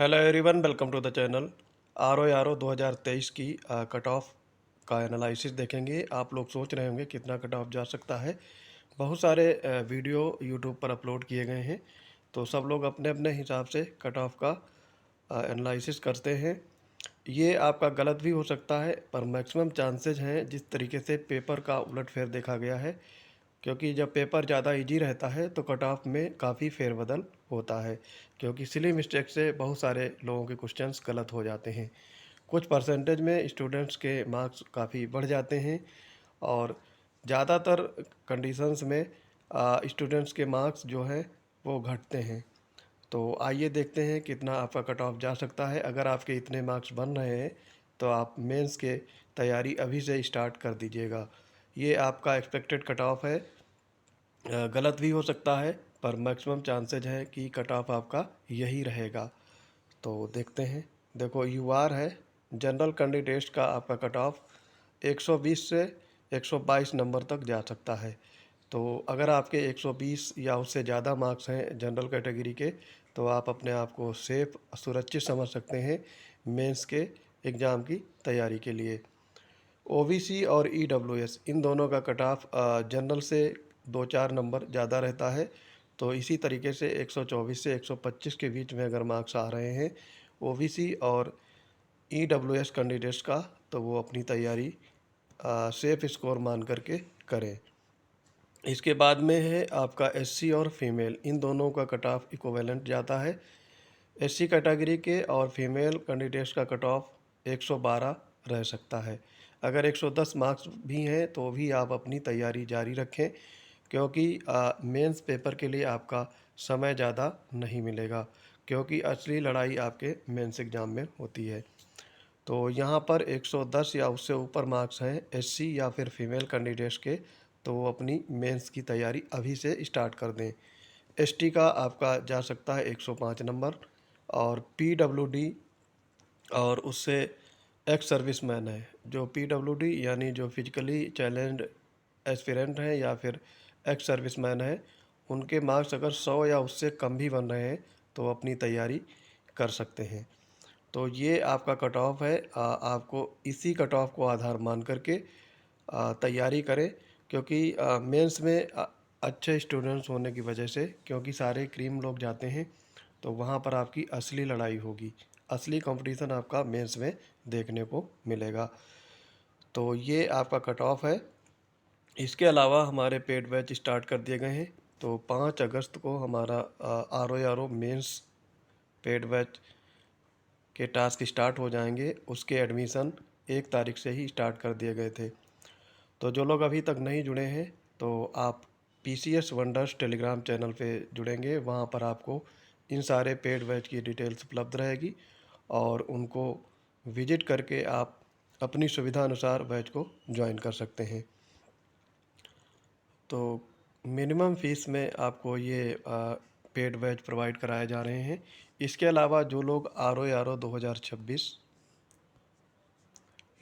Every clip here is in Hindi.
Hello everyone, welcome to the channel. R O 2023 की कट ऑफ का एनालिसिस देखेंगे। आप लोग सोच रहे होंगे कितना कट ऑफ जा सकता है। बहुत सारे वीडियो यूट्यूब पर अपलोड किए गए हैं, तो सब लोग अपने अपने हिसाब से कट ऑफ का एनालिसिस करते हैं। ये आपका गलत भी हो सकता है, पर मैक्सिमम चांसेज हैं जिस तरीके से पेपर का उलटफेर देखा गया है, क्योंकि जब पेपर ज़्यादा इजी रहता है तो कट ऑफ में काफ़ी फेरबदल होता है, क्योंकि सिली मिस्टेक से बहुत सारे लोगों के क्वेश्चंस गलत हो जाते हैं। कुछ परसेंटेज में स्टूडेंट्स के मार्क्स काफ़ी बढ़ जाते हैं और ज़्यादातर कंडीशंस में स्टूडेंट्स के मार्क्स जो हैं वो घटते हैं। तो आइए देखते हैं कितना आपका कट ऑफ जा सकता है। अगर आपके इतने मार्क्स बन रहे हैं तो आप मेंस के तैयारी अभी से स्टार्ट कर दीजिएगा। ये आपका एक्सपेक्टेड कट ऑफ है। गलत भी हो सकता है, पर मैक्सिमम चांसेज है कि कट ऑफ आपका यही रहेगा। तो देखते हैं। देखो, यूआर है, जनरल कैंडिडेट्स का आपका कट ऑफ 120 से 122 नंबर तक जा सकता है। तो अगर आपके 120 या उससे ज़्यादा मार्क्स हैं जनरल कैटेगरी के, तो आप अपने आप को सेफ सुरक्षित समझ सकते हैं मेंस के एग्ज़ाम की तैयारी के लिए। ओबीसी और ईडब्ल्यूएस इन दोनों का कट ऑफ जनरल से 2-4 नंबर ज़्यादा रहता है। तो इसी तरीके से 124 से 125 के बीच में अगर मार्क्स आ रहे हैं ओबीसी और ईडब्ल्यूएस कैंडिडेट्स का, तो वो अपनी तैयारी सेफ स्कोर मान करके करें। इसके बाद में है आपका एससी और फीमेल, इन दोनों का कट ऑफ इक्विवेलेंट जाता है। एससी कैटेगरी के और फीमेल कैंडिडेट्स का कट ऑफ 112 रह सकता है। अगर 110 मार्क्स भी हैं तो भी आप अपनी तैयारी जारी रखें, क्योंकि मेंस पेपर के लिए आपका समय ज़्यादा नहीं मिलेगा, क्योंकि असली लड़ाई आपके मेंस एग्ज़ाम में होती है। तो यहाँ पर 110 या उससे ऊपर मार्क्स हैं एससी या फिर फीमेल कैंडिडेट्स के, तो वो अपनी मेंस की तैयारी अभी से स्टार्ट कर दें। एसटी का आपका जा सकता है 105 नंबर, और पीडब्ल्यूडी और उससे एक्स सर्विसमैन है, जो पीडब्ल्यूडी यानी जो फिजिकली चैलेंज्ड एस्पिरेंट हैं या फिर एक्स सर्विसमैन है, उनके मार्क्स अगर 100 या उससे कम भी बन रहे हैं तो अपनी तैयारी कर सकते हैं। तो ये आपका कट ऑफ है। आपको इसी कट ऑफ को आधार मान करके तैयारी करें, क्योंकि मेंस में अच्छे स्टूडेंट्स होने की वजह से, क्योंकि सारे क्रीम लोग जाते हैं, तो वहाँ पर आपकी असली लड़ाई होगी, असली कंपटीशन आपका मेंस में देखने को मिलेगा। तो ये आपका कट ऑफ है। इसके अलावा हमारे पेड बैच स्टार्ट कर दिए गए हैं। तो 5 अगस्त को हमारा R O mains paid batch के टास्क स्टार्ट हो जाएंगे। उसके एडमिशन 1 तारीख से ही स्टार्ट कर दिए गए थे। तो जो लोग अभी तक नहीं जुड़े हैं, तो आप पीसीएस वंडर्स टेलीग्राम चैनल पे जुड़ेंगे। वहाँ पर आपको इन सारे पेड बैच की डिटेल्स उपलब्ध रहेगी और उनको विजिट करके आप अपनी सुविधा अनुसार बैच को ज्वाइन कर सकते हैं। तो मिनिमम फ़ीस में आपको ये पेड बैच प्रोवाइड कराए जा रहे हैं। इसके अलावा जो लोग आर ओ 2026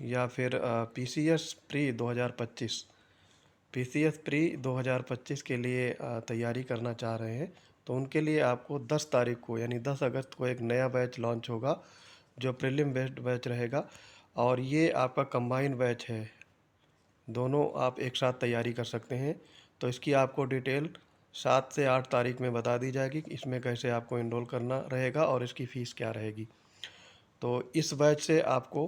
या फिर पीसीएस प्री 2025 पीसीएस प्री 2025 के लिए तैयारी करना चाह रहे हैं, तो उनके लिए आपको 10 तारीख को यानी 10 अगस्त को एक नया बैच लॉन्च होगा, जो प्रीलिम बेस्ड बैच रहेगा। और ये आपका कंबाइन बैच है, दोनों आप एक साथ तैयारी कर सकते हैं। तो इसकी आपको डिटेल 7 से 8 तारीख में बता दी जाएगी कि इसमें कैसे आपको इनरोल करना रहेगा और इसकी फ़ीस क्या रहेगी। तो इस बैच से आपको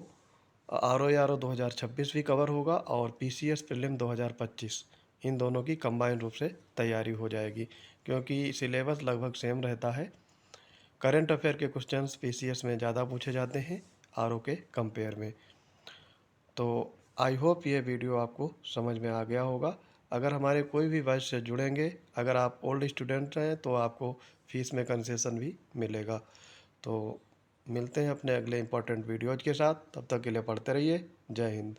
आर ओ 2026 भी कवर होगा और पीसीएस प्रीलिम 2025, इन दोनों की कंबाइन रूप से तैयारी हो जाएगी, क्योंकि सिलेबस लगभग सेम रहता है। करंट अफेयर के क्वेश्चंस पीसीएस में ज़्यादा पूछे जाते हैं आर ओ के कंपेयर में। तो आई होप ये वीडियो आपको समझ में आ गया होगा। अगर हमारे कोई भी बैच से जुड़ेंगे, अगर आप ओल्ड स्टूडेंट हैं, तो आपको फ़ीस में कंसेशन भी मिलेगा। तो मिलते हैं अपने अगले इंपॉर्टेंट वीडियोज़ के साथ। तब तक के लिए पढ़ते रहिए। जय हिंद।